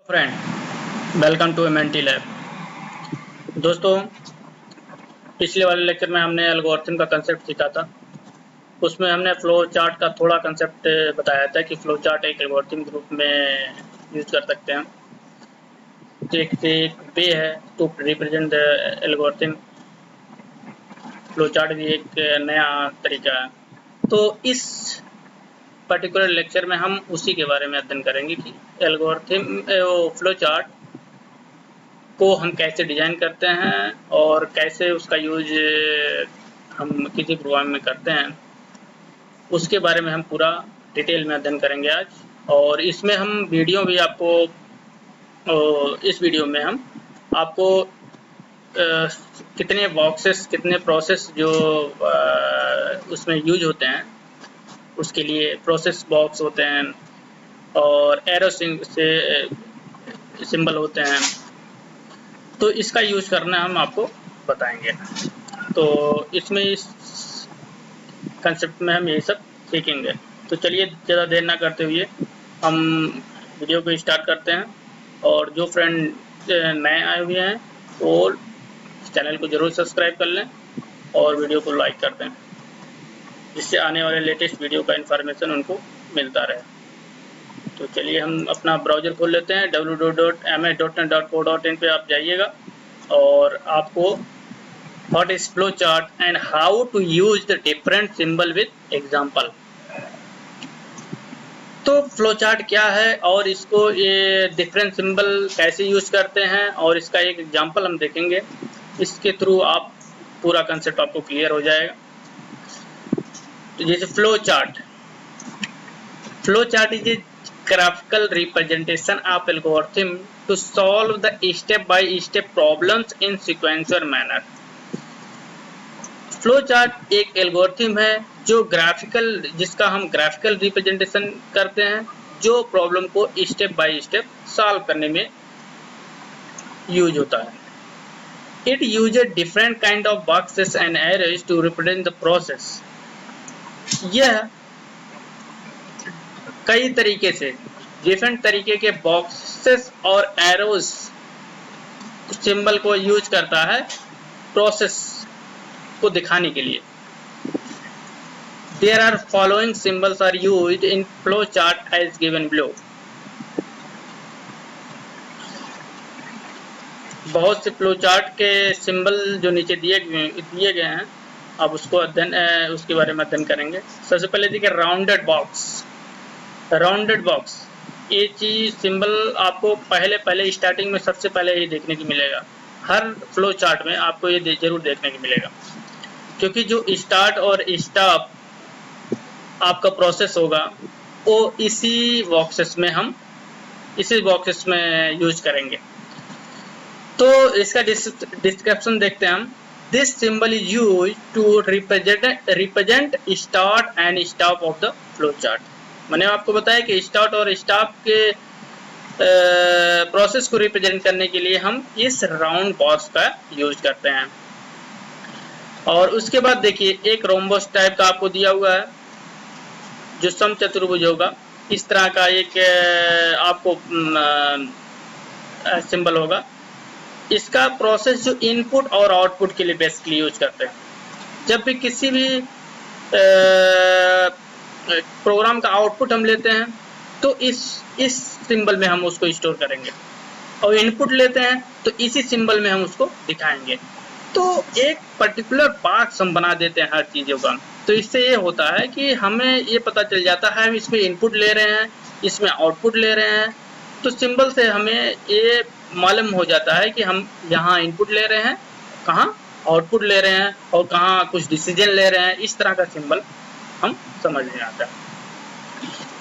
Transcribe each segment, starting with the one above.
Friend, welcome to MNT lab. दोस्तों, पिछले वाले लेक्चर में हमने एल्गोरिथम का कंसेप्ट सीखा था। उसमें हमने फ्लो चार्ट का थोड़ा कंसेप्ट बताया था कि फ्लो चार्ट एक एल्गोरिथम के रूप में यूज कर सकते हैं। एक वे है to represent the algorithm. Flow chart भी एक नया तरीका है। तो इस पर्टिकुलर लेक्चर में हम उसी के बारे में अध्ययन करेंगे कि एल्गोरिथम फ्लो चार्ट को हम कैसे डिज़ाइन करते हैं और कैसे उसका यूज हम किसी प्रोग्राम में करते हैं, उसके बारे में हम पूरा डिटेल में अध्ययन करेंगे आज। और इसमें हम वीडियो भी आपको इस वीडियो में हम आपको कितने बॉक्सेस, कितने प्रोसेस जो उसमें यूज होते हैं, उसके लिए प्रोसेस बॉक्स होते हैं और एरो से सिंबल होते हैं, तो इसका यूज करना हम आपको बताएंगे। तो इसमें इस कंसेप्ट में हम यही सब सीखेंगे। तो चलिए ज़्यादा देर ना करते हुए हम वीडियो को स्टार्ट करते हैं। और जो फ्रेंड नए आए हुए हैं वो चैनल को ज़रूर सब्सक्राइब कर लें और वीडियो को लाइक कर दें, जिससे आने वाले लेटेस्ट वीडियो का इन्फॉर्मेशन उनको मिलता रहे। तो चलिए हम अपना ब्राउज़र खोल लेते हैं। www.ms.net.co.in पे आप जाइएगा और आपको what is flowchart and how to use the different symbol with example। तो फ्लोचार्ट क्या है और इसको ये डिफरेंट सिंबल कैसे यूज करते हैं और इसका एक एग्जांपल हम देखेंगे। इसके थ्रू आप पूरा कंसेप्ट आपको क्लियर हो जाएगा। तो जैसे flowchart is a graphical representation of algorithm to solve the step-by-step problems in sequential manner। Flow chart एक एल्गोरिथम है जो जिसका हम ग्राफिकल रिप्रेजेंटेशन करते हैं, जो प्रॉब्लम को स्टेप बाय स्टेप सॉल्व करने में यूज होता है। It uses different kind of boxes and arrows to represent the process. यह कई तरीके से डिफरेंट तरीके के बॉक्सेस और एरोज सिंबल को यूज करता है प्रोसेस को दिखाने के लिए। There are following symbols are used in flowchart as given below। बहुत से फ्लोचार्ट के सिंबल जो नीचे दिए गए हैं, अब उसको उसके बारे में अध्ययन करेंगे। सबसे पहले देखिए राउंडेड बॉक्स। ये चीज सिंबल आपको पहले स्टार्टिंग में सबसे पहले ही देखने की मिलेगा। हर फ्लो चार्ट में आपको ये जरूर देखने को मिलेगा, क्योंकि जो स्टार्ट और स्टॉप आपका प्रोसेस होगा वो इसी बॉक्सेस में यूज करेंगे। तो इसका डिस्क्रिप्शन देखते हैं हम। This symbol is use to represent start and stop of the flow chart. मैंने आपको बताया कि स्टार्ट और स्टॉप के प्रोसेस को रिप्रेजेंट करने के लिए हम इस राउंड बॉक्स का यूज करते हैं। और उसके बाद देखिए एक रोम्बस टाइप का आपको दिया हुआ है जो समचतुर्भुज होगा। इस तरह का एक आपको सिंबल होगा। इसका प्रोसेस जो इनपुट और आउटपुट के लिए बेसिकली यूज करते हैं। जब भी किसी भी प्रोग्राम का आउटपुट हम लेते हैं तो इस सिंबल में हम उसको स्टोर करेंगे, और इनपुट लेते हैं तो इसी सिंबल में हम उसको दिखाएंगे। तो एक पर्टिकुलर बॉक्स हम बना देते हैं हर चीज़ों का। तो इससे ये होता है कि हमें ये पता चल जाता है हम इसमें इनपुट ले रहे हैं, इसमें आउटपुट ले रहे हैं। तो सिंबल से हमें ये मालूम हो जाता है कि हम यहाँ इनपुट ले रहे हैं, कहाँ आउटपुट ले रहे हैं और कहाँ कुछ डिसीजन ले रहे हैं। इस तरह का सिंबल हम समझ में आता है।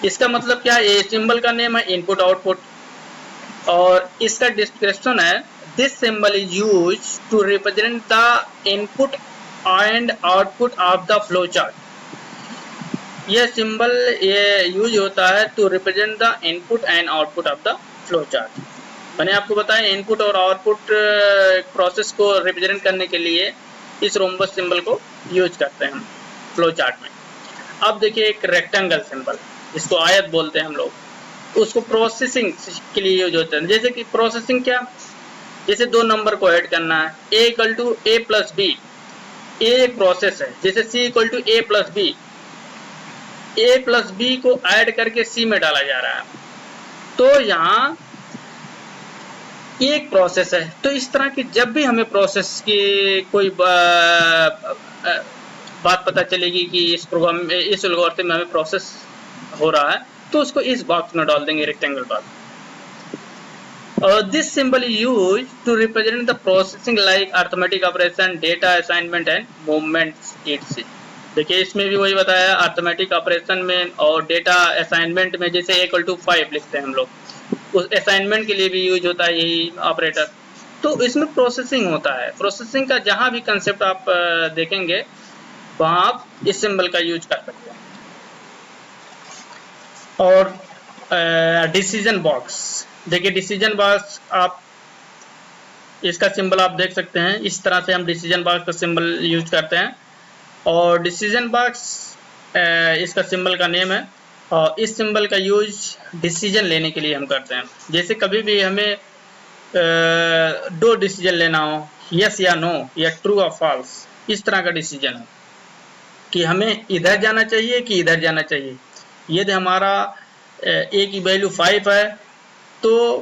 इसका मतलब क्या है, ये सिंबल का नेम है इनपुट आउटपुट, और इसका डिस्क्रिप्शन है this symbol is use to represent the input and output of the flow chart. यह सिंबल ये यूज होता है to represent the input and output of the flow chart. मैंने आपको बताया इनपुट और आउटपुट प्रोसेस को रिप्रेजेंट करने के लिए इस रोम्बस सिंबल को यूज करते हैं हम फ्लो चार्ट में। अब देखिए एक रेक्टेंगल सिंबल, जिसको आयत बोलते हैं हम लोग। उसको प्रोसेसिंग के लिए यूज होता है। जैसे कि प्रोसेसिंग क्या, जैसे दो नंबर को ऐड करना है, a equal to A plus B, A एक प्रोसेस है। जैसे c equal to A plus B, A plus B को ऐड करके c में डाला जा रहा है, तो यहाँ एक प्रोसेस है। तो इस तरह की जब भी हमें प्रोसेस की कोई बात पता चलेगी कि इस प्रोग्राम में, इस एल्गोरिथम में हमें प्रोसेस हो रहा है, तो उसको इस बॉक्स में डाल देंगे, rectangle box. This symbol is used to represent the processing like arithmetic operation, data assignment and movements etc. देखिए इसमें भी वही बताया, अर्थमेटिक ऑपरेशन में और डेटा असाइनमेंट में, जैसे इक्वल टू 5 लिखते हैं हम लोग, उस असाइनमेंट के लिए भी यूज होता है यही ऑपरेटर। तो इसमें प्रोसेसिंग होता है। प्रोसेसिंग का जहां भी कंसेप्ट आप देखेंगे वहां आप इस सिंबल का यूज कर सकते हैं। और डिसीजन बॉक्स, देखिए डिसीजन बॉक्स आप इसका सिंबल आप देख सकते हैं, इस तरह से हम डिसीजन बॉक्स का सिंबल यूज करते हैं। और डिसीजन बॉक्स इसका सिंबल का नेम है, और इस सिंबल का यूज डिसीजन लेने के लिए हम करते हैं। जैसे कभी भी हमें दो डिसीजन लेना हो, यस या नो या ट्रू और फॉल्स, इस तरह का डिसीजन हो कि हमें इधर जाना चाहिए कि इधर जाना चाहिए। यदि हमारा ए की वैल्यू 5 है तो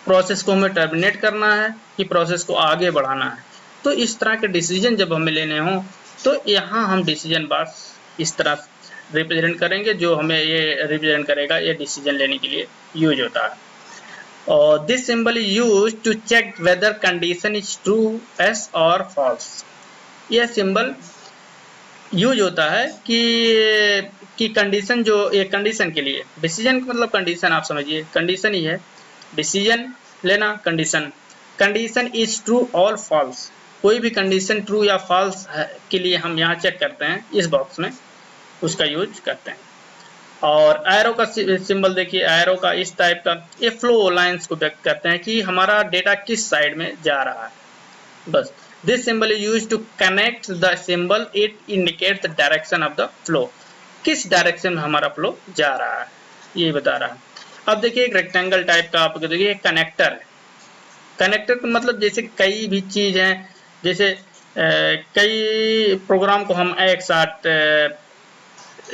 प्रोसेस को हमें टर्मिनेट करना है कि प्रोसेस को आगे बढ़ाना है। तो इस तरह के डिसीजन जब हमें लेने हों तो यहाँ हम डिसीजन बॉक्स इस तरह रिप्रेजेंट करेंगे, जो हमें ये रिप्रेजेंट करेगा, ये डिसीजन लेने के लिए यूज होता है। और this symbol is use to check whether condition is true as और फॉल्स। यह सिंबल यूज होता है कि कंडीशन, जो एक कंडीशन के लिए, डिसीजन मतलब कंडीशन आप समझिए, कंडीशन ही है, डिसीजन लेना, कंडीशन इज ट्रू और फॉल्स। कोई भी कंडीशन ट्रू या फॉल्स के लिए हम यहाँ चेक करते हैं, इस बॉक्स में उसका यूज करते हैं। और एरो का सिंबल देखिए, एरो का इस टाइप का, ये फ्लो लाइंस को व्यक्त करते हैं कि हमारा डेटा किस साइड में जा रहा है, बस। This symbol is use to connect the symbol, it indicate the direction of the flow, किस डायरेक्शन में हमारा फ्लो जा रहा है ये बता रहा है। अब देखिए एक रेक्टेंगल टाइप का आपको देखिए कनेक्टर है। कनेक्टर का मतलब जैसे कई भी चीज हैं, जैसे कई प्रोग्राम को हम एक साथ,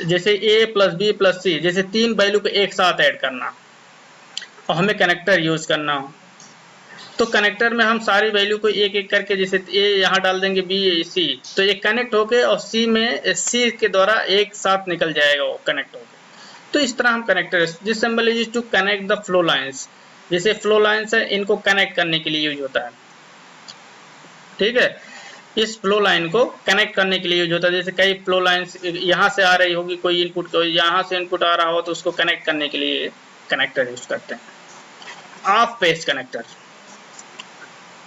जैसे a प्लस बी प्लस सी, जैसे तीन वैल्यू को एक साथ ऐड करना और हमें कनेक्टर यूज करना हो, तो कनेक्टर में हम सारी वैल्यू को एक एक करके, जैसे a यहाँ डाल देंगे, b c, तो ये कनेक्ट होके और c में c के द्वारा एक साथ निकल जाएगा वो कनेक्ट होके। तो इस तरह हम connector, this symbol is to connect the flow lines, जैसे फ्लो लाइंस है इनको कनेक्ट करने के लिए यूज होता है, ठीक है। इस फ्लो लाइन को कनेक्ट करने के लिए यूज होता है। जैसे कई फ्लो लाइंस यहाँ से आ रही होगी, कोई इनपुट, कोई यहाँ से इनपुट आ रहा हो, तो उसको कनेक्ट करने के लिए कनेक्टर यूज करते हैं। Off page connector,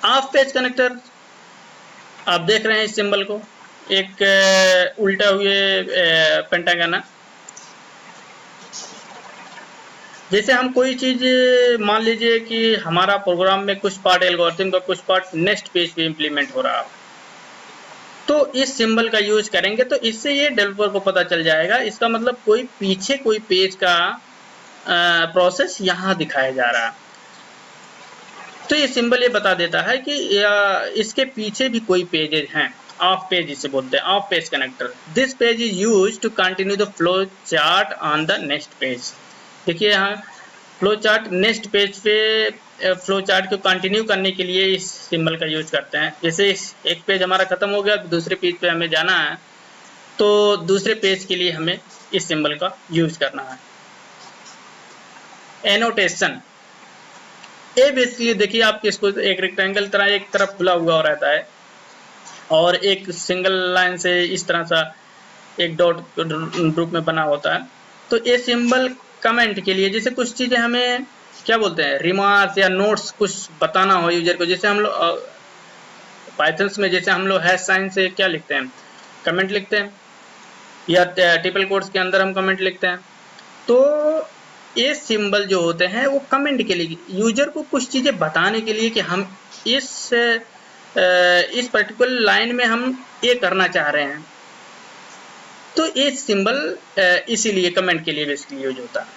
of page connector आप देख रहे हैं इस सिंबल को, एक उल्टा हुए पेंटागन है। जैसे हम कोई चीज, मान लीजिए कि हमारा प्रोग्राम में कुछ पार्ट, एल्गोरिथम का कुछ पार्ट नेक्स्ट पेज पे इंप्लीमेंट हो रहा हो, तो इस सिंबल का यूज करेंगे, तो इससे ये डेवलपर को पता चल जाएगा, इसका मतलब कोई पीछे कोई पेज का प्रोसेस यहाँ दिखाया जा रहा है। तो ये सिंबल ये बता देता है कि इसके पीछे भी कोई पेजेज हैं। ऑफ पेज इसे बोलते हैं, off page connector. This page is use to continue the flow chart on the next page. देखिए यहाँ फ्लो चार्ट, नेक्स्ट पेज पे फ्लो चार्ट को कंटिन्यू करने के लिए इस सिंबल का यूज करते हैं। जैसे एक पेज हमारा खत्म हो गया, दूसरे पेज पे हमें जाना है, तो दूसरे पेज के लिए हमें इस सिंबल का यूज करना है। एनोटेशन, ये बेसिकली देखिए आप इसको एक रेक्टेंगल तरह एक तरफ खुला हुआ रहता है और एक सिंगल लाइन से इस तरह सा एक डॉट रूप में बना होता है। तो ये सिंबल कमेंट के लिए, जैसे कुछ चीजें हमें क्या बोलते हैं, रिमार्क्स या नोट्स कुछ बताना हो यूजर को, जैसे हम लोग पाइथन्स में जैसे हम लोग हैश साइन से क्या लिखते हैं, कमेंट लिखते हैं, या ट्रिपल कोट्स के अंदर हम कमेंट लिखते हैं। तो ये सिंबल जो होते हैं वो कमेंट के लिए, यूजर को कुछ चीजें बताने के लिए कि हम इस पर्टिकुलर लाइन में हम ये करना चाह रहे हैं। तो ये सिंबल इसीलिए कमेंट के लिए बेसिकली यूज होता है।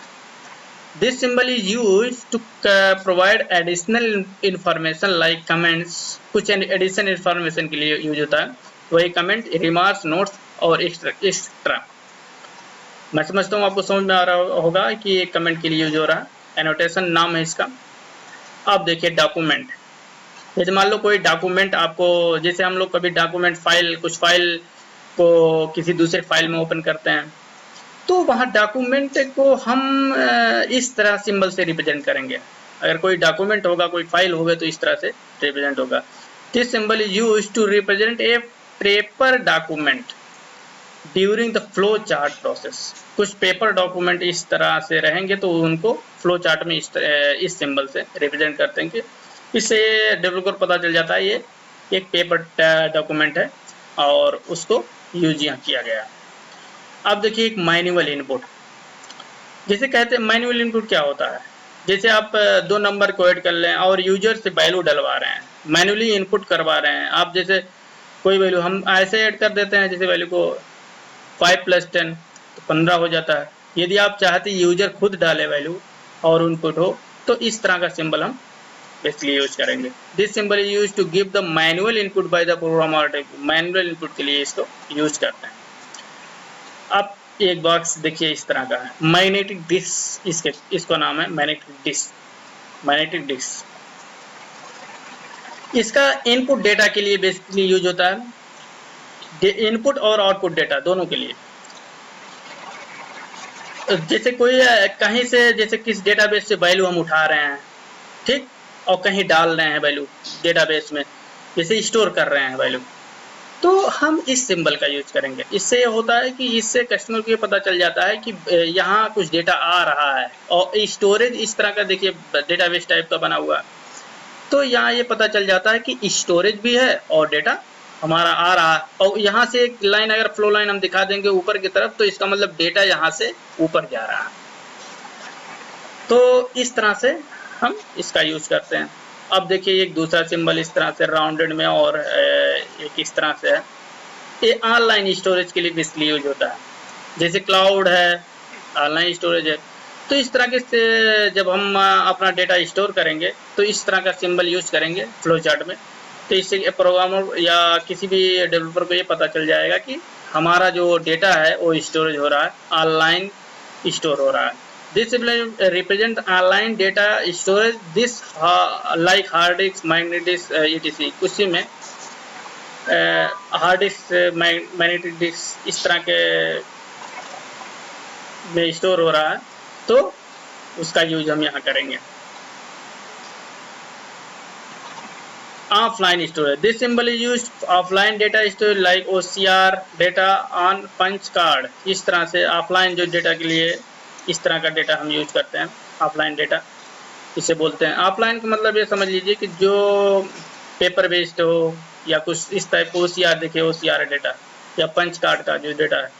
This symbol is use to provide additional information like comments. कुछ एडिशनल इंफॉर्मेशन के लिए यूज होता है, वही कमेंट, रिमार्क्स, नोट्स और एक्स्ट्रा। मैं समझता हूँ आपको समझ में आ रहा होगा कि ये कमेंट के लिए यूज हो रहा है। एनोटेशन नाम है इसका। अब देखिए डॉक्यूमेंट। जैसे मान लो कोई डॉक्यूमेंट आपको, जैसे हम लोग कभी डॉक्यूमेंट फाइल, कुछ फाइल को किसी दूसरे फाइल में ओपन करते हैं, तो वहाँ डॉक्यूमेंट को हम इस तरह सिंबल से रिप्रेजेंट करेंगे। अगर कोई डॉक्यूमेंट होगा, कोई फाइल होगा, तो इस तरह से रिप्रेजेंट होगा। This symbol is used to represent a paper document during the flow chart process. कुछ पेपर डॉक्यूमेंट इस तरह से रहेंगे तो उनको फ्लो चार्ट में इस सिंबल से रिप्रेजेंट करते हैं कि इससे डेवलपर को पता चल जाता है ये एक पेपर डॉक्यूमेंट है और उसको यूज यहाँ किया गया। अब देखिए एक मैनुअल इनपुट। जैसे कहते हैं मैनुअल इनपुट क्या होता है, जैसे आप दो नंबर को ऐड कर लें और यूजर से वैल्यू डलवा रहे हैं, मैनुअली इनपुट करवा रहे हैं। आप जैसे कोई वैल्यू हम ऐसे ऐड कर देते हैं, जैसे वैल्यू को 5 + 10 तो 15 हो जाता है। यदि आप चाहते यूजर खुद डाले वैल्यू और इनपुट हो, तो इस तरह का सिंबल हम बेसिकली यूज करेंगे। This symbol is use to give the manual input by the programmer. Manual input के लिए इसको यूज करते हैं। अब एक बॉक्स देखिए इस तरह का है, मैग्नेटिक डिस्क, इसको नाम है मैग्नेटिक डिस्क। मैग्नेटिक डिस्क इसका इनपुट डेटा के लिए बेसिकली यूज होता है, इनपुट और आउटपुट डेटा दोनों के लिए। जैसे कोई कहीं से, जैसे किस डेटाबेस से वैल्यू हम उठा रहे हैं, ठीक, और कहीं डाल रहे हैं वैल्यू डेटाबेस में, जैसे स्टोर कर रहे हैं वैल्यू, तो हम इस सिंबल का यूज करेंगे। इससे ये होता है कि इससे कस्टमर को ये पता चल जाता है कि यहाँ कुछ डेटा आ रहा है, और स्टोरेज इस तरह का देखिए डेटाबेस टाइप का बना हुआ है, तो यहाँ ये पता चल जाता है कि स्टोरेज भी है और डेटा हमारा आ रहा है। और यहाँ से एक लाइन, अगर फ्लो लाइन हम दिखा देंगे ऊपर की तरफ, तो इसका मतलब डेटा यहाँ से ऊपर जा रहा है। तो इस तरह से हम इसका यूज करते हैं। अब देखिए एक दूसरा सिंबल इस तरह से राउंडेड में, और एक इस तरह से है, ये ऑनलाइन स्टोरेज के लिए बेसिकली यूज होता है। जैसे क्लाउड है, ऑनलाइन स्टोरेज है, तो इस तरह के से जब हम अपना डेटा स्टोर करेंगे तो इस तरह का सिंबल यूज करेंगे फ्लो चार्ट में। तो इससे प्रोग्रामर या किसी भी डेवलपर को ये पता चल जाएगा कि हमारा जो डेटा है वो स्टोरेज हो रहा है, ऑनलाइन स्टोर हो रहा है। This represent online data storage, this like hard disk, magnetic disk, etc। उसी में हार्ड डिस्क, मैग्नेटिक डिस्क इस तरह के में स्टोर हो रहा है, तो उसका यूज हम यहाँ करेंगे। Offline storage, this symbol is used offline data storage like OCR data on punch card. इस तरह से ऑफलाइन जो डेटा के लिए इस तरह का डेटा हम यूज करते हैं, ऑफलाइन डेटा इसे बोलते हैं। ऑफलाइन का मतलब ये समझ लीजिए कि जो पेपर बेस्ड हो या कुछ इस टाइप को OCR, देखिए OCR डेटा या पंच कार्ड का जो डेटा है,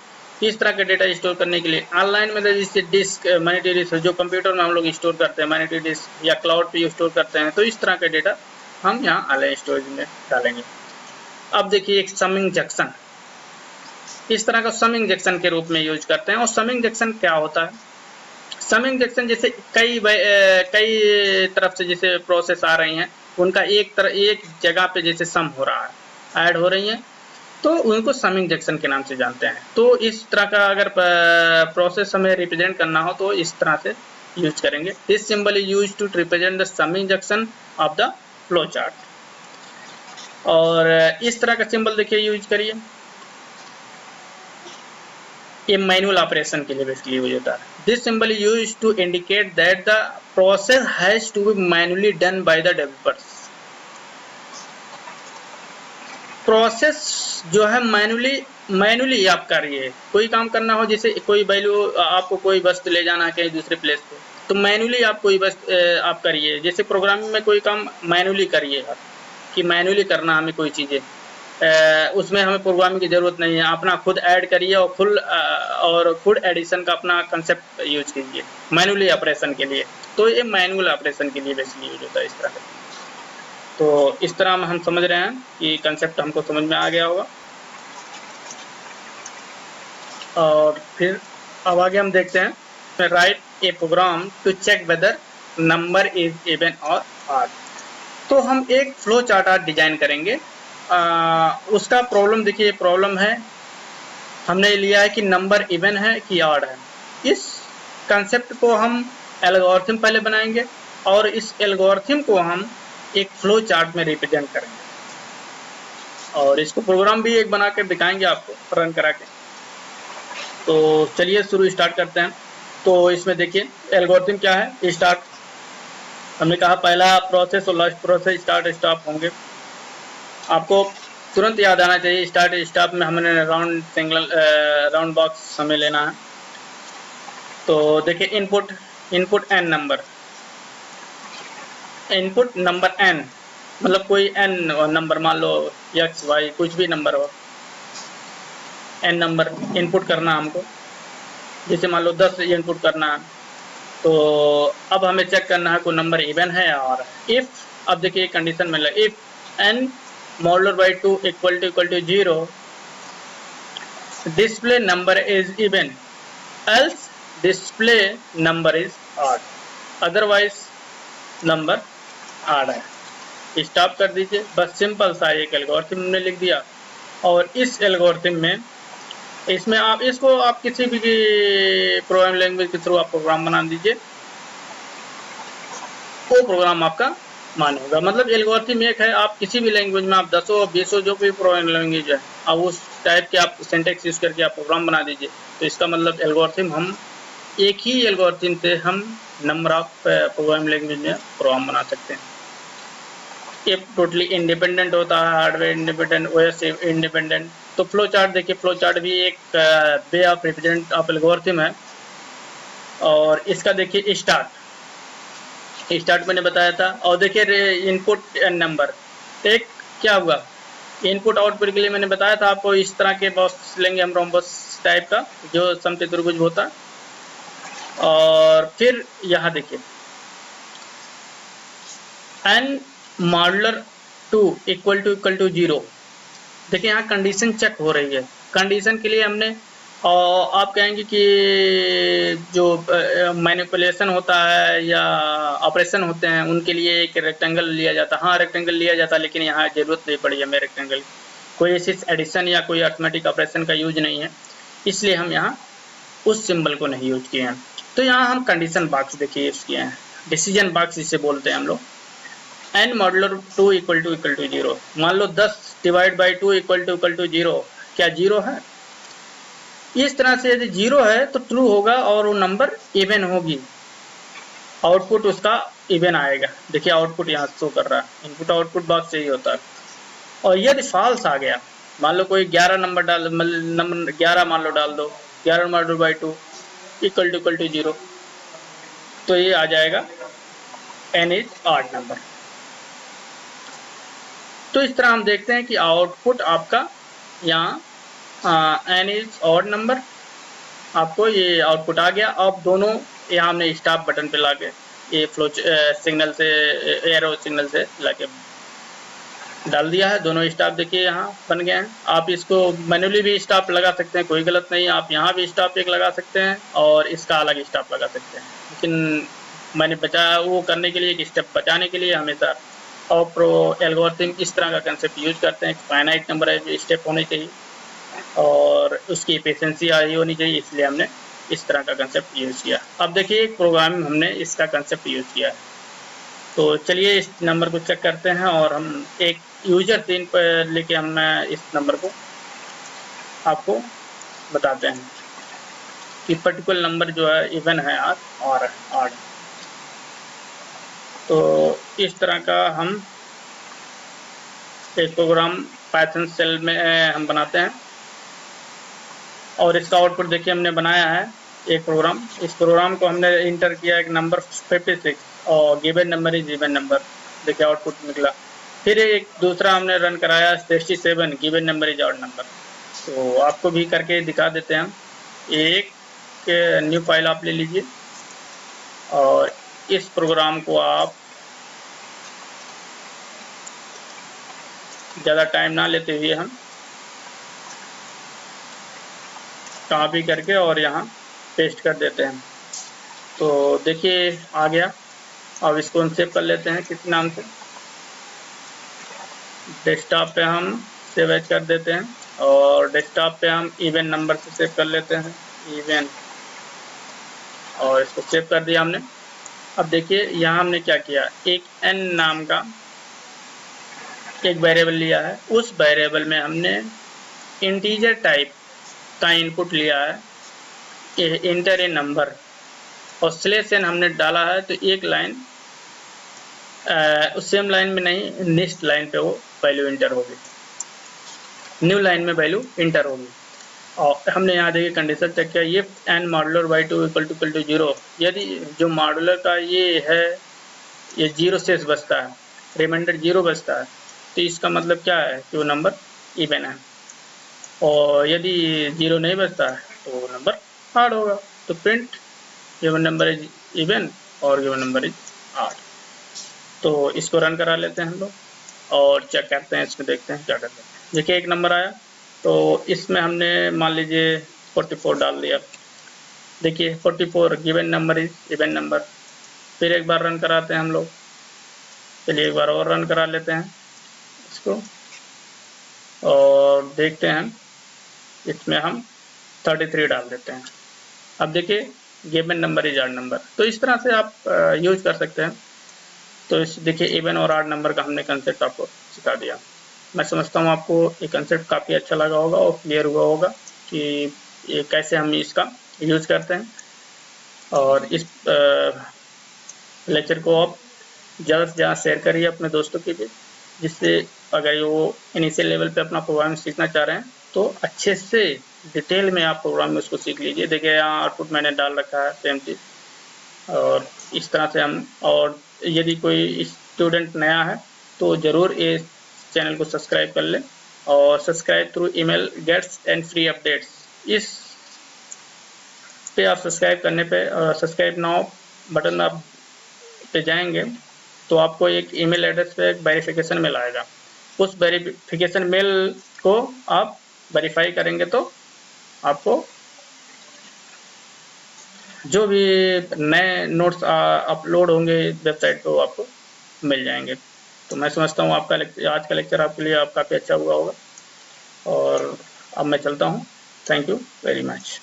इस तरह का डेटा स्टोर करने के लिए। ऑनलाइन में जैसे डिस्क, मैग्नेटिक डिस्क जो कंप्यूटर में हम लोग स्टोर करते हैं, मैग्नेटिक डिस्क या क्लाउड पे स्टोर करते हैं, तो इस तरह का डेटा हम यहाँ ऑनलाइन स्टोरेज में डालेंगे। अब देखिए एक समिंग जंक्शन, इस तरह का समिंग जंक्शन के रूप में यूज करते हैं। और समिंग जंक्शन क्या होता है? समिंग जंक्शन जैसे कई तरफ से जैसे प्रोसेस आ रही हैं, उनका एक जगह पे जैसे सम हो रहा है, ऐड हो रही हैं, तो उनको समिंग जंक्शन के नाम से जानते हैं। तो इस तरह का अगर प्रोसेस हमें रिप्रेजेंट करना हो तो इस तरह से यूज करेंगे। This symbol is used to represent the summing junction of the flow chart. और इस तरह का सिंबल देखिए यूज करिए, ये मैनुअल ऑपरेशन के लिए बेसिकली यूज होता है। This symbol is used to indicate that the process has to be manually done by the developers. Process जो है मैनुअली आप करिए, कोई काम करना हो, जैसे कोई वैल्यू, आपको कोई वस्तु ले जाना है कहीं दूसरे प्लेस पे, तो मैनुअली आप कोई वस्तु आप करिए। जैसे प्रोग्रामिंग में कोई काम मैनुअली करिए आप, कि मैनुअली करना हमें कोई चीज़ें, उसमें हमें प्रोग्रामिंग की ज़रूरत नहीं है, अपना खुद ऐड करिए और खुद एडिशन का अपना कंसेप्ट यूज कीजिए मैनुअली ऑपरेशन के लिए। तो ये मैनुअल ऑपरेशन के लिए बेसिकली यूज होता है इस तरह का। तो इस तरह हम समझ रहे हैं कि कंसेप्ट हमको समझ में आ गया होगा। और फिर अब आगे हम देखते हैं इसमें write a program to check whether number is even और ऑड। तो हम एक फ्लो चार्ट आज डिजाइन करेंगे। उसका प्रॉब्लम देखिए, प्रॉब्लम है हमने लिया है कि नंबर इवन है कि ऑड है। इस कंसेप्ट को हम एल्गोरिथम पहले बनाएंगे और इस एल्गोरिथम को हम एक फ्लो चार्ट में रिप्रेजेंट करेंगे और इसको प्रोग्राम भी एक बना कर दिखाएंगे आपको रन करा के। तो चलिए शुरू स्टार्ट करते हैं। तो इसमें देखिए एल्गोरिथम क्या है। स्टार्ट हमने कहा पहला प्रोसेस और लास्ट प्रोसेस स्टार्ट स्टॉप होंगे। आपको तुरंत याद आना चाहिए स्टार्ट स्टॉप में हमने राउंड सिंगल राउंड बॉक्स हमें लेना है। तो देखिए input N number, input number N मतलब कोई एन नंबर, मान लो एक्स वाई कुछ भी नंबर हो, एन नंबर इनपुट करना हमको। जैसे मान लो 10 इनपुट करना है। तो अब हमें चेक करना है कोई नंबर इवन है। और इफ, अब देखिए कंडीशन मिल रहा है, if N modular by 2 equal to 0 display number is even else display number is odd, otherwise number odd है। स्टॉप कर दीजिए। बस सिंपल सा एक एल्गोरिथम हमने लिख दिया। और इस एल्गोरिथम में इसमें आप इसको आप किसी भी प्रोग्राम लैंग्वेज के थ्रू आप प्रोग्राम बना दीजिए, वो प्रोग्राम आपका मान होगा। मतलब एल्गोरिथम एक है, आप किसी भी लैंग्वेज में आप 10 20 जो भी प्रोग्राम लैंग्वेज है अब उस टाइप के आप सिंटेक्स यूज करके आप प्रोग्राम बना दीजिए। तो इसका मतलब एल्गोरिथम हम एक ही एल्गोरिथम से हम नंबर ऑफ प्रोग्राम लैंग्वेज में प्रोग्राम बना सकते हैं। ये टोटली इंडिपेंडेंट होता है, हार्डवेयर इंडिपेंडेंट, ओएस इंडिपेंडेंट। तो फ्लो चार्ट देखिए, फ्लो चार्ट भी एक way of represent of algorithm है। और इसका देखिए स्टार्ट मैंने बताया था। और देखिए इनपुट एंड नंबर, एक क्या हुआ इनपुट आउटपुट के लिए मैंने बताया था आपको, इस तरह के बॉक्स लेंगे हम रोम्बस टाइप का जो समचतुर्भुज होता। और फिर यहाँ देखिए एन मॉडुलर 2 इक्वल टू 0। देखिए यहाँ कंडीशन चेक हो रही है। कंडीशन के लिए हमने आप कहेंगे कि जो मैनिपुलेशन होता है या ऑपरेशन होते हैं उनके लिए एक रेक्टेंगल लिया जाता है। हाँ रेक्टेंगल लिया जाता है, लेकिन यहाँ जरूरत नहीं पड़ी हमें रेक्टेंगल, कोई ऐसी एडिशन या कोई अर्थमेटिक ऑपरेशन का यूज नहीं है, इसलिए हम यहाँ उस सिंबल को नहीं यूज किए हैं। तो यहाँ हम कंडीशन बॉक्स देखिए यूज किए हैं, डिसीजन बॉक्स जिसे बोलते हैं हम लोग। एन मॉडुलर 2 इक्वल टू 0, मान लो 10 डिवाइड बाई 2 इक्वल टू 0, क्या 0 है? इस तरह से यदि 0 है तो ट्रू होगा और वो नंबर इवन होगी, आउटपुट उसका इवन आएगा। देखिए आउटपुट यहाँ शो कर रहा है, इनपुट आउटपुट बॉक्स यही होता है। और यदि फॉल्स आ गया, मान लो कोई 11 नंबर डाल, नंबर 11 मान लो डाल दो, 11 मॉडुलर बाई 2 इक्वल टू 0, तो ये आ जाएगा एन इज ऑड नंबर। तो इस तरह हम देखते हैं कि आउटपुट आपका यहाँ एन इज ऑड नंबर, आपको ये आउटपुट आ गया। अब दोनों यहाँ हमने स्टॉप बटन पे लाके ये फ्लो सिग्नल से एरो सिग्नल से लाके डाल दिया है। दोनों स्टॉप देखिए यहाँ बन गए हैं। आप इसको मैन्युअली भी स्टॉप लगा सकते हैं, कोई गलत नहीं है। आप यहाँ भी स्टॉप एक लगा सकते हैं और इसका अलग स्टॉप लगा सकते हैं, लेकिन मैंने बचाया वो करने के लिए, एक स्टेप बचाने के लिए हमेशा और प्रो एल्गोरिथम इस तरह का कंसेप्ट यूज करते हैं। फाइनाइट नंबर है स्टेप होने चाहिए और उसकी एफिशिएंसी आई होनी चाहिए, इसलिए हमने इस तरह का कंसेप्ट यूज किया। अब देखिए एक प्रोग्राम में हमने इसका कंसेप्ट यूज किया है। तो चलिए इस नंबर को चेक करते हैं और हम एक यूजर 3 पर लेके हम इस नंबर को आपको बताते हैं कि पर्टिकुलर नंबर जो है इवन है और ऑड। तो इस तरह का हम एक प्रोग्राम पाइथन सेल में हम बनाते हैं और इसका आउटपुट देखिए हमने बनाया है एक प्रोग्राम। इस प्रोग्राम को हमने इंटर किया एक नंबर 56 और given number is even number, देखिए आउटपुट निकला। फिर एक दूसरा हमने रन कराया 67, given number is odd number. तो आपको भी करके दिखा देते हैं हम। एक न्यू फाइल आप ले लीजिए और इस प्रोग्राम को आप ज़्यादा टाइम ना लेते हुए हम कॉपी करके और यहाँ पेस्ट कर देते हैं। तो देखिए आ गया। अब इसको हम सेव कर लेते हैं किस नाम से, डेस्कटॉप पे हम सेव एज कर देते हैं, और डेस्कटॉप पे हम इवन नंबर से सेव कर लेते हैं, इवन, और इसको सेव कर दिया हमने। अब देखिए यहाँ हमने क्या किया, एक n नाम का एक वेरिएबल लिया है, उस वेरिएबल में हमने इंटीजर टाइप का इनपुट लिया है, इंटर ए नंबर, और स्लैश n हमने डाला है, तो एक लाइन उस सेम लाइन में नहीं, नेक्स्ट लाइन पे वो वैल्यू इंटर होगी, न्यू लाइन में वैल्यू इंटर होगी। और हमने यहाँ देखिए कंडीशन चेक किया, ये n modular y2 equal to 0, यदि जो मॉडुलर का ये है ये 0 से बचता है, रिमाइंडर 0 बचता है, तो इसका मतलब क्या है कि वो नंबर इवन है, और यदि 0 नहीं बचता है तो वो नंबर ऑड होगा। तो print given number is even और गिवन नंबर इज ऑड। तो इसको रन करा लेते हैं हम लोग और चेक करते हैं, इसमें देखते हैं क्या करते हैं। देखिए एक नंबर आया, तो इसमें हमने मान लीजिए 44 डाल दिया। देखिए 44 given number is even number. फिर एक बार रन कराते हैं हम लोग, चलिए एक बार और रन करा लेते हैं इसको, और देखते हैं इसमें हम 33 डाल देते हैं। अब देखिए given number is odd number. तो इस तरह से आप यूज कर सकते हैं। तो इस देखिए इवन और ऑड नंबर का हमने कंसेप्ट आपको सिखा दिया। मैं समझता हूँ आपको ये कंसेप्ट काफ़ी अच्छा लगा होगा और क्लियर हुआ होगा कि ये कैसे हम इसका यूज करते हैं। और इस लेक्चर को आप ज़्यादा से ज़्यादा शेयर करिए अपने दोस्तों के लिए, जिससे अगर वो इनिशियल लेवल पे अपना प्रोग्रामिंग सीखना चाह रहे हैं तो अच्छे से डिटेल में आप प्रोग्रामिंग उसको सीख लीजिए। देखिए यहाँ आउटपुट मैंने डाल रखा है सेम चीज़, और इस तरह से हम, और यदि कोई स्टूडेंट नया है तो ज़रूर ये चैनल को सब्सक्राइब कर लें, और subscribe through email gets and free updates, इस पे आप सब्सक्राइब करने पे सब्सक्राइब नाउ बटन आप पे जाएंगे तो आपको एक ईमेल एड्रेस पे एक वेरिफिकेशन मेल आएगा। उस वेरिफिकेशन मेल को आप वेरीफाई करेंगे तो आपको जो भी नए नोट्स अपलोड होंगे वेबसाइट पे वो आपको मिल जाएंगे। तो मैं समझता हूँ आपका आज का लेक्चर आपके लिए काफ़ी अच्छा हुआ होगा, और अब मैं चलता हूँ। Thank you very much.